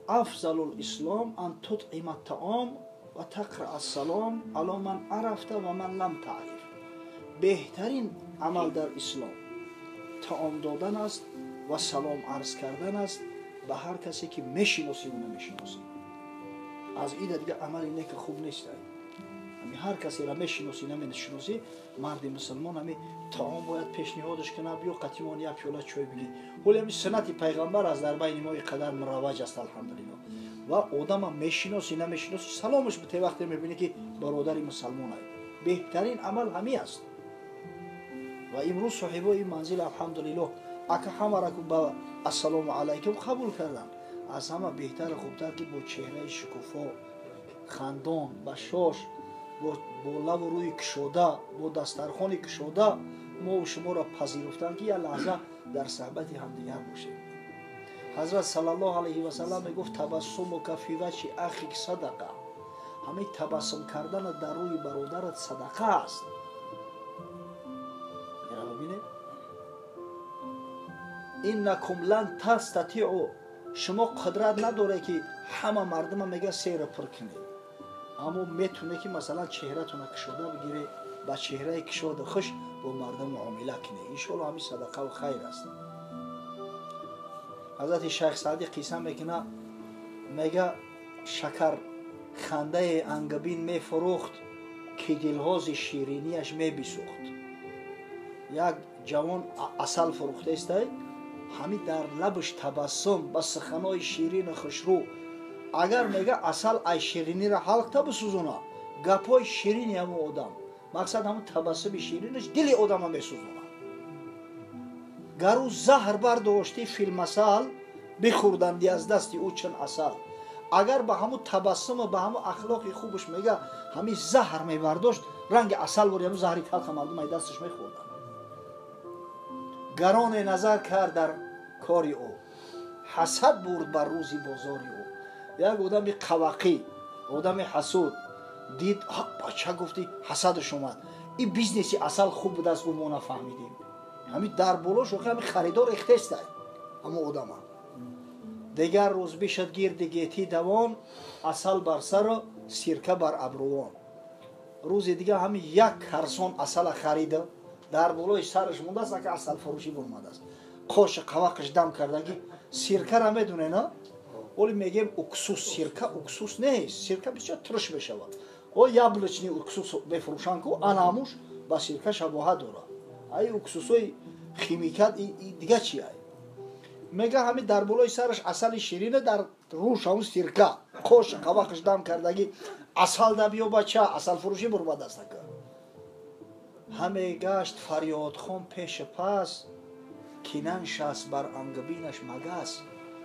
افضل الاسلام ان تطعم الطعام و تقرأ السلام علی من عرفت و من لم تعرف. بهترین عمل در اسلام طعام دادن است و سلام عرض کردن است به هر کسی که میشناسی و نمیشناسی. از این دیگه عمل اینه که خوب نیست. همین هر کسی را میشناسی نمیشناسی، مرد مسلمان همین طعام باید پیشنهادش کنه، بیا قطیمان یک پیاله چای بگی. ولی همین سنت پیغمبر از در بین ما قدر مروج است الحمدلله. و آدم هم میشناسی نمیشناسی سلامش بده وقتی میبینی که برادر مسلمان است. بهترین عمل همین است. و امروز صاحبای این منزل الحمدلله اگه همه را با السلام علیکم قبول کردن، از همه بهتر خوبتر که با چهره شکوفا، خندان، بشاش، با لب و روی کشوده، با دسترخوان کشوده ما و شما را پذیرفتن که یک لحظه در صحبت همدیگر باشیم. حضرت صلی الله علیه و سلم میگفت تبسمک فی وجه اخیک صدقه. همین تبسم کردن در روی برادرت صدقه است. ببینید اینکم لن تستطیعوا، شما قدرت نداره که همه مردم میگه سیر پر کنید، اما میتونه که مثلا چهرهتون کشوده بگیره، با چهره کشوده خوش با مردم معامله کنه. ان شاء الله همین صدقه و خیر است. حضرت شیخ سعدی قصه میکنه، میگه شکر خنده انگبین میفروخت که دلهاز شیرینیش میبسوخت. یک جوان عسل فروخته است، همین در لبش تبسم با سخنای شیرین خوشرو، اگر میگه عسل ای شیرینی را حلق بسوزونه، گپای شیرینی هم آدم، مقصد همون تبسم شیرینش دل آدم هم میسوزونه. گر او زهر برداشتی فی المثل بخوردندی از دست او چون عسل. اگر به همون تبسم و به همون اخلاق خوبش میگه همین زهر میبرداشت، رنگ عسل بود، همون زهری تلخ مردم ای دستش میخوردن. گران نظر کرد در کاری او، حسد برد بر روزی بازاری او. یک آدم قوقی، آدم حسود دید بچه گفتی حسدش اومد، این بیزنسی عسل خوب بود از اون ما نفهمیدیم. همین در بلاش و همین خریدار اختست دهید اما آدم هم. دیگر روز بشد گرد گیتی دوان، عسل بر سر و سرکه بر ابروان. روز دیگه همین یک کرسون عسل خریده، در بلوش سرش مونده است که عسل فروشی برمده است. قاش قوقش دم کردگی سرکه را میدونه نه؟ ولی میگیم اکسوس، سرکه اکسوس نیست، سرکه بسیار ترش بشود. او یابلچنی اکسوس بفروشن که اناموش با سرکه شباهت داره. ای اکسوسای خیمیکات دیگه چی ای؟ میگه همین در بالای سرش عسل شیرینه، در روش اون سرکه، قاش قوقش دم کردگی عسل ده بیا بچه عسل فروشی برمده است که. همه گشت فریاد خون پیش پس، کینن شست بر انگبینش مگس.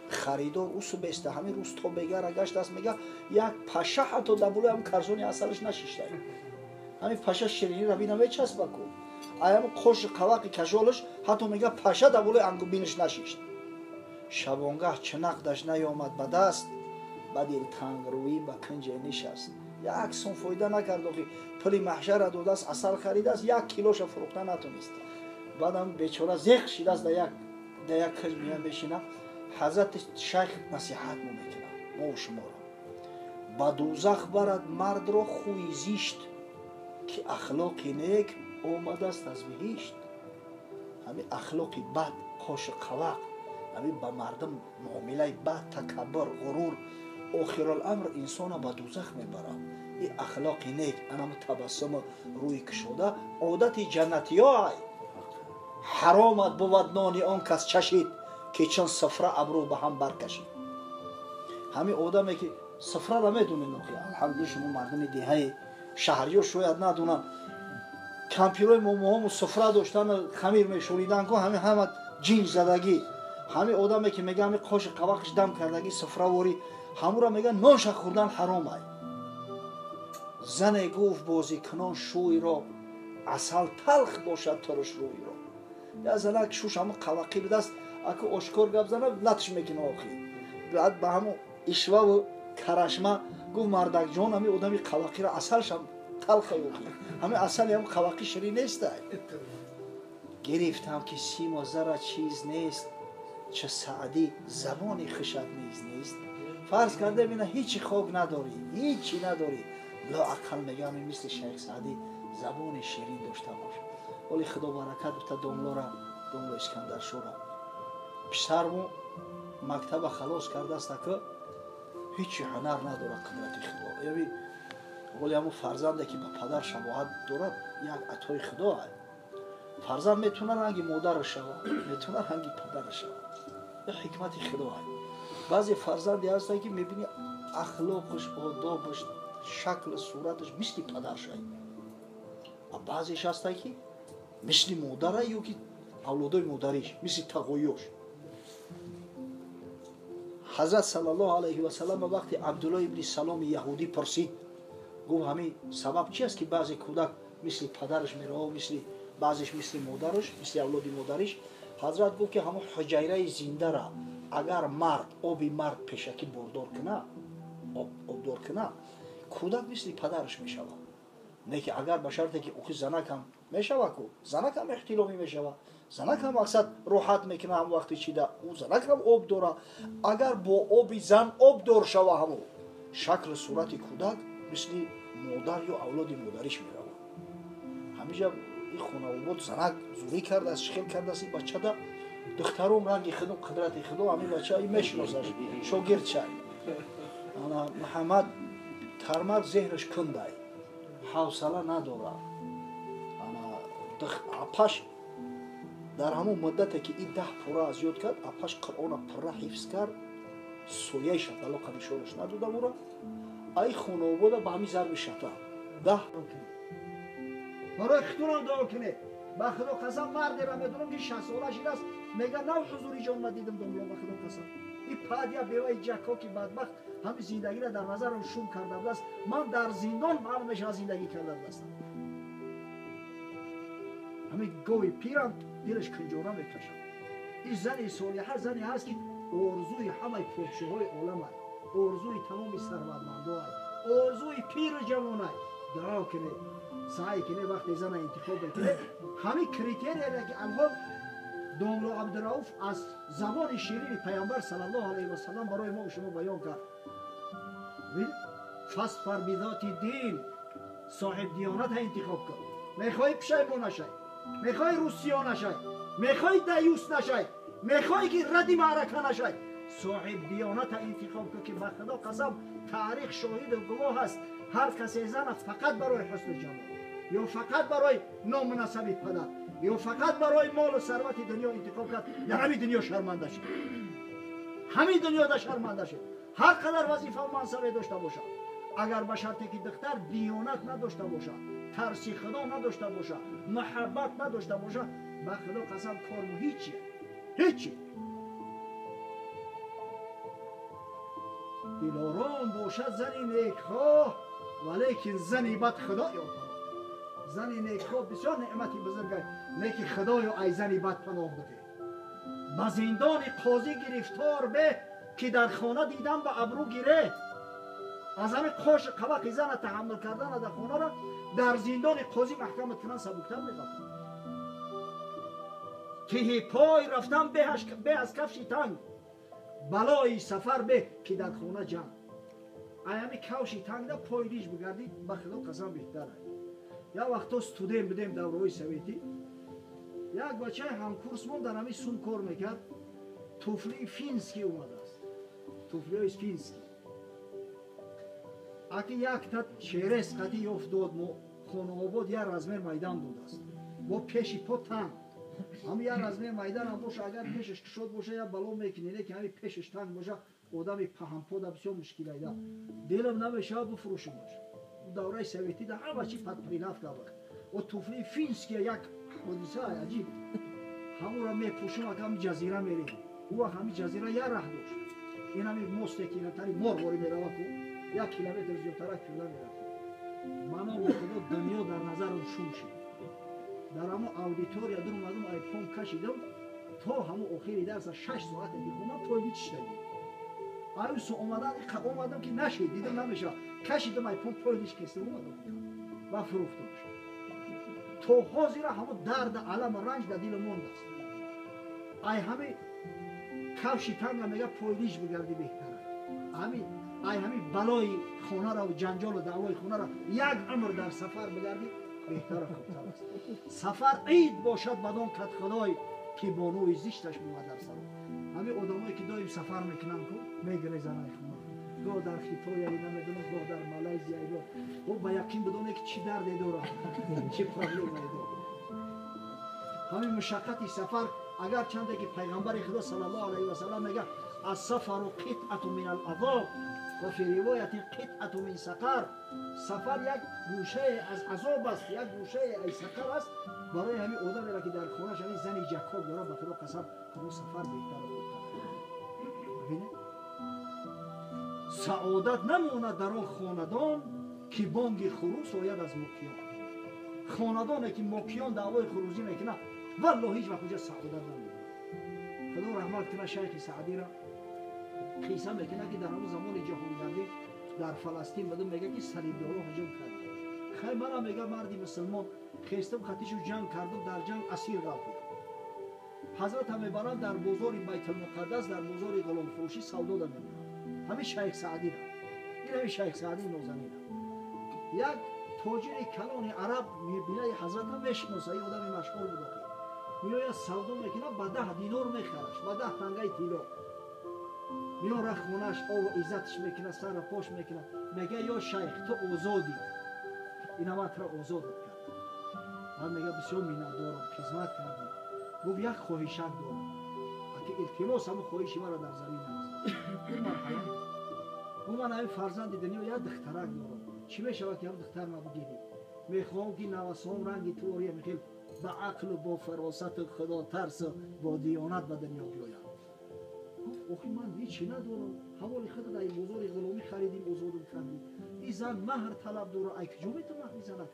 خریدار او سو بیسته همین روز تو بگر گشت است، میگه یک پشه حتی دبولو هم کرزونی اصلش نشیشته. همین پشه شیرینی رو بینم چسب بکن، ایم خوش قواقی کشالش حتی میگه پشه دبولو انگبینش نشیشت. شبانگه چنقدش نیامد به دست، بدیل تنگ روی به کنج نشست. یک سون فایده نکرد که پلی محشر داده است، اصل خریده است، یک کیلوش فروخته نتونست. بعدم بیچاره زیخ شیده است، در یک کج میان بشینه. حضرت شیخ نصیحت مو میکنه ما و شما را، به دوزخ برد مرد را خوی زیشت، که اخلاقی نیک آمده است از بهشت. همین اخلاقی بد، قاش قواق، همین به مردم معامله بد، تکبر، غرور، آخرالامر انسان به دوزخ میبره. این اخلاقی نیک، انم تبسم روی کشوده عادت جنتی های. حرامت بود نان آن کس چشید، که چون سفره ابرو به هم برکشید. همین آدمی که سفره را میدونه نخی، الحمدلله شما مردم دیهای شهری شاید ندونن، کمپیروی مومو سفره داشتن خمیر میشوریدن که همه جین زدگی. همین آدمی که میگه همین قاش قواقش دم کردگی سفره واری، همون را میگه نانش خوردن حرام ای. زن گفت بازی کنان شوی را، عسل تلخ باشد ترش روی را. یا زنک شوش همون قواقی به دست اگه اشکار گپ زنه لطش میکنه آخی. بعد به همون اشوه و کرشمه گفت مردک جان همین آدمی قواقی را عسلش هم تلخه آخی، همین عسل هم قواقی شیرین نیست. گرفتم که سیم و زر چیز نیست، چه سعدی زبانی خشد نیست. فرض کرده بینه هیچی خوک نداری، هیچی نداری، لااقل میگم مثل شیخ سعدی زبان شیرین داشته باش. ولی خدا برکت بده داملو اسکندر شورا پسرمو مکتب خلاص کرده است که هیچی هنر نداره قدرت خدا. یعنی ولی همون فرزنده که به پدر شباهت دارد یک عطای خدا است. فرزند میتونه رنگی مادرش شود، میتونه رنگی پدرش شود. به حکمت خدا است. بعضی فرزندی هستن که میبینی اخلاقش، آدابش، شکل صورتش مثل پدرش است. بعضیش هستن که مثل مادر یا که اولادای مادریش مثل تقویوش. حضرت صلی الله علیه و سلم وقتی عبدالله ابن سلام یهودی پرسید، گفت همین سبب چی است که بعضی کودک مثل پدرش میره و بعضیش مثل مادرش، مثل اولاد مادریش؟ حضرت گفت که همون حجیره زنده را اگر مرد آبی مرد پیشکی بردار کنه، آبدار کنه، کودک مثل پدرش میشود. نه که اگر به شرطی که اوخی زنک هم میشود کو، زنک هم اختلامی میشود، زنک هم اکثر راحت میکنه هم وقتی چیده، او زنک هم آب داره. اگر با آبی زن آب دار شود همو شکل صورت کودک مثل مادر یا اولاد مادریش میرود. همیشه این خانواده زنک زوری کرده است، شخیل کرده است این بچه دا دخترم رنگ خدا قدرت خدا همین بچه ای میشناسش شاگرد شد. انا محمد ترمک زهرش کنده حوصله نداره. انا اپاش در همون مدتی که این 10 پوره از یاد کرد، اپاش قرآن پره حفظ کرد، سویه شد ولی قدیشورش ندوده بوده. ای خانواده به همین ضرب شده 10 برای خطورم دعا کنه. با خدا قسم مرد را میدونم که 60 سالش است، میگه نه حضوری جان من دیدم دنیا. با خدا قسم این پادیا بیوی جکا که بدبخت همین زندگی را در نظرم شوم کرده است. من در زندان معلومش از زندگی کرده هستم. همین گوی پیرم دلش کنجوره میکشد. این زنی صالحه زنی هست که آرزوی همه پادشاهای عالم است، آرزوی تمام ثروتمندان است، آرزوی پیر جوان است. دعا کنه، سعی کنه وقتی زن انتخاب بکنه همین کریتریایی که الان داملو عبدالرؤوف از زبان شیرین پیامبر صلی الله علیه و سلم برای ما و شما بیان کرد. فاصبر بذات دین، صاحب دیانت انتخاب کن. میخوای پشیمون نشی، میخوای روسیا نشی، میخوای دیوس نشی، میخوای که رد معرکه نشی، صاحب دیانت انتخاب کن که به خدا قسم تاریخ شاهد و گواه است. هر کسی زن فقط برای حسن جمال یا فقط برای نام نسب پدر یا فقط برای مال و ثروت دنیا انتخاب کرد، در همین دنیا شرمنده شد. همین دنیا در شرمنده شد. هر قدر وظیفه و منصب داشته باشه، اگر به شرطی که دختر دیانت نداشته باشه، ترس خدا نداشته باشه، محبت نداشته باشه، به خدا قسم کارمو هیچی. دلارام باشد زنی نیکخواه ولیکن زنی بد خدا یا پناه. زنی نیکخواه بسیار نعمتی بزرگه، لیکن خدا یا ای زنی بد پناه بده. به زندان قاضی گرفتار به که در خانه دیدم به ابرو گیره. از همه قاش قبق زن تحمل کردن در خانه را در زندان قاضی محکمت کنن سبکتر میگفتن. ته پای رفتم به از کفشی تنگ، بلای سفر به که در خانه جمع. ایامی کفشی تنگ در پای ریش بگردید به خدا قسم بهتره. یا وقتا استودیم بدیم دورهای سویتی، یک بچه همکورس من در همی سون کار میکرد، توفلی فینسکی اومده است، توفلی های فینسکی. اگه یک تا چهرس قدی افتاد مو خانواباد یا رزمه میدان بود است و پیشی پا تنگ. همین یا رزمه میدان هم باشه، اگر پیشش شد باشه یا بلا میکنینه که همین پیشش تنگ باشه، آدمی پهن پا در بسیار مشکل ایده. دلم نمیشه بفروشم باشه. دوره سویتی در هر بچی پد پریلفت کرده و توفلی فینسکی یک حادثه عجیب. همون را میپوشم اگه همین جزیره میریم، او همین جزیره یا ره داشت. این همین موسته که نتاری مرواری میروه کو 1 کیلومتر زیادتر کلا میرفت. منو به خدا دنیا در نظرم شوم شد. در همون اودیتوریا در اومدم آیفون کشیدم تا همون آخری درس 6 ساعت میخونم تا هیچ نگیرم. آیوس اومدم که نشید دیدم نمیشه، کشیدم آیفون تا هیچ کسی اومدم و فروختمش. تو حاضر همون درد علم رنج در دل مونده است. ای همه کفشی تنگ میگه پایلیش بگردی بهتره. همین بلای خونه را و جنجال و دعوای خونه را یک عمر در سفر بگردی بهتر و خوبتر است. سفر عید باشد بدان کت خدای که بانوی زیشتش بود در سر. همین آدمایی که دایم سفر میکنن کو میگریزن خونه. گاه در خیتویا اینا میدونن، گاه در مالزیا اینا. او با یقین بدونه که چی دردی داره، چی پرابلمی داره. همین مشقتی سفر اگر چنده که پیغمبر خدا صلی الله علیه و سلم میگه السفر قطعه من العذاب و فی روایت قطعه من سقر. سفر یک گوشه از عذاب است، یک گوشه از سقر است. برای همین آدمی را که در خونه‌اش همین زنی جکاب داره به خدا قسم همون سفر بهتر بود. ببینید سعادت نماند در آن خاندان که بانگ خروس آید از مکیان. خاندانی که مکیان دعوای خروزی میکنه والله هیچ وقت سعادت نماند. خدا رحمت کنه شیخ سعدی را قصه میکنه که در همون زمان جهانگردی در فلسطین بدون میگه که صلیبدارا هجوم کرد. خیلی منم میگه مردی مسلمان خواستم خطیشو جنگ کردم، در جنگ اسیر رفتم. حضرت هم میبرن در بازار بیت المقدس، در بازار غلام فروشی سودا میکنن. همین شیخ سعدی را، این همین شیخ سعدی نازنین یک تاجر کلان عرب میبینه حضرت هم میشناسه، این آدم مشغول بود. میآید سودا میکنه، به 10 دینار میخرش، به 10 تنگه طلا. میاره خونش، او عزتش میکنه، سر پاش میکنه، میگه یا شیخ تو آزادی، این هم تو آزادت کرد. من میگه بسیار میندارم، خدمت کردی. گفت یک خواهشک دارم، اگه التماس هم خواهشی مرا در زمین نگذار. من همین فرزند دنیا یک دخترک دارم، چی میشود که هم دختر ما بگیری؟ میخوام که نوسان رنگی توریه میخیل با عقل و با فراست و خدا ترس و با دیانت به دنیا بیاید. آخی من هیچی ندارم، حوالی خود در بازار غلامی خریدیم، آزادم کردیم. این زن مهر طلب داره، ای کجا میتونه مهر نکرد؟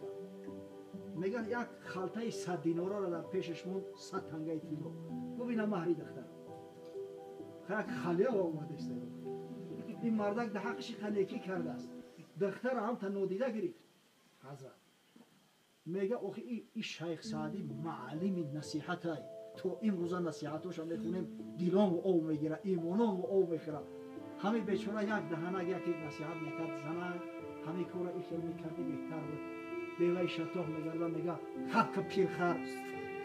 میگن یک خلطه 100 دیناره را در پیشش موند، 100 تنگه طلا. ببینم مهری دختر. یک خلیه آمده است. این مردک در حقش خلیکی کرده است. دختر هم تا نادیده گرفت. حضرت میگه آخی این شیخ سعدی معلم نصیحت های. تو این روزا نصیحتاش هم میخونیم، دیلام و او میگیره، ایمانام و او میخوره. همین بیچاره یک دهنک یکی نصیحت میکرد زنک، همین کورا این خیلی میکردی بهتر بود. بیوی شتاه میگرده میگه حق پیرخر،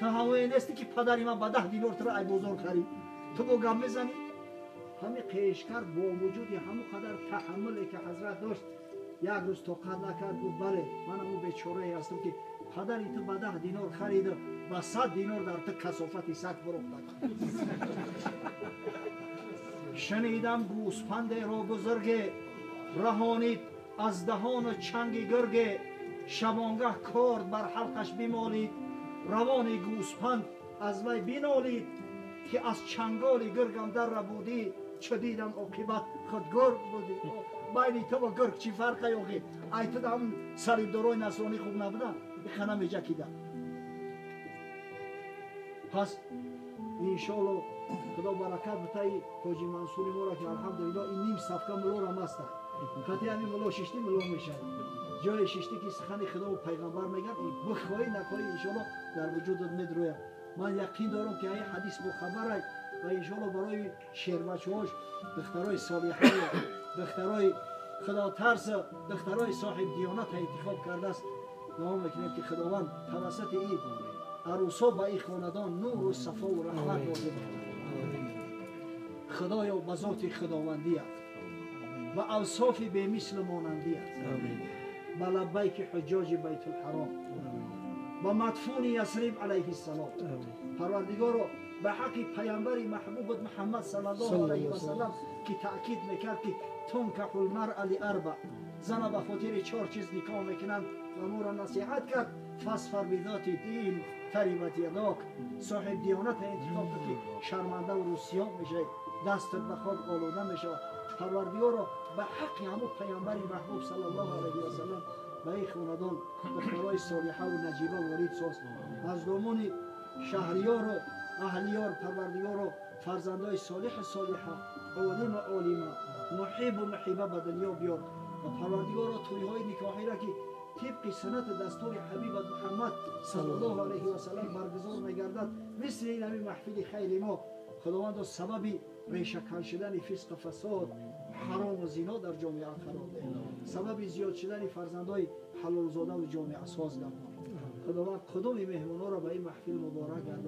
تا همه نیستی که پدری من به 10 دینار تو را ای بزرگ خرید، تو با گم میزنی؟ همین قیشکر با وجودی همون قدر تحملی که حضرت داشت، یک روز طاقت نکرد. گفت بله من همون بیچاره هستم که پدری تو به 10 دینار خرید و 100 دینار در تو کثافتی سگ فروخت. شنیدم گوسفند را بزرگ رهانید از دهان چنگ گرگ، شبانگه کارد بر حلقش بمالید، روان گوسفند از وی بنالید که از چنگال گرگم در ربودی، چه دیدم عاقبت خود گرگ بودی. بین تو و گرگ چی فرقه یاقی؟ ای تو هم صلیبدارای نصرانی خوب نبودن؟ بخنم ایجا کیدن. پس انشاءالله خدا برکت بتایی حاجی منصوری ما را که الحمدلله این نیم صفقه ملا را مستن. خطی همین ملا ششتی ملا میشن. جای ششتی که سخن خدا و پیغمبر میگن بخواهی نخواهی انشاءالله در وجودت میدروید. من یقین دارم که این حدیث مخبره و انشاءالله برای شیربچه‌هاش دخترای صالحه، دخترای خدا ترس، دخترای صاحب دیانت انتخاب کرده است. دعا میکنیم که خداوند توسط این عروسا به این خاندان نور و صفا و رحمت نازل کنه. خدایا به ذات خداوندی است و اوصاف به مثل مانندی است. به لبیک حجاج بیت الحرام و مدفون یثرب علیه السلام. پروردگارا به حق پیامبر محبوب محمد صلی الله علیه و سلم که تاکید میکرد که تنکح المرء لاربع، زن به خاطر 4 چیز نکاح میکنند و ما را نصیحت کرد. فاصبر بذات دین تربت یداک، صاحب دیانت انتخاب کن که شرمنده و روسیان میشه، دستت به خاک آلوده میشه. پروردگارا به حق همون پیامبر محبوب صلی الله علیه و سلم به این خاندان دخترای صالحه و نجیبه وارد ساز. از دامان شهریار و اهلیار پروردگارا فرزندای صالح صالحه، عالم عالمه، محب و محبه به دنیا بیار. و پروردگارا تویهای نکاحی را که طبق سنت دستور حبیب محمد صلی الله علیه و سلم برگزار میگردد، مثل این همین محفل خیر ما خداوند سبب ریشه‌کن شدن فسق و فساد، حرام و زنا در جامعه قرار ده. سبب زیاد شدن فرزندای حلال زاده و جامعه ساز گردان. خداوند کدام مهمانا را به این محفل مبارک گردان.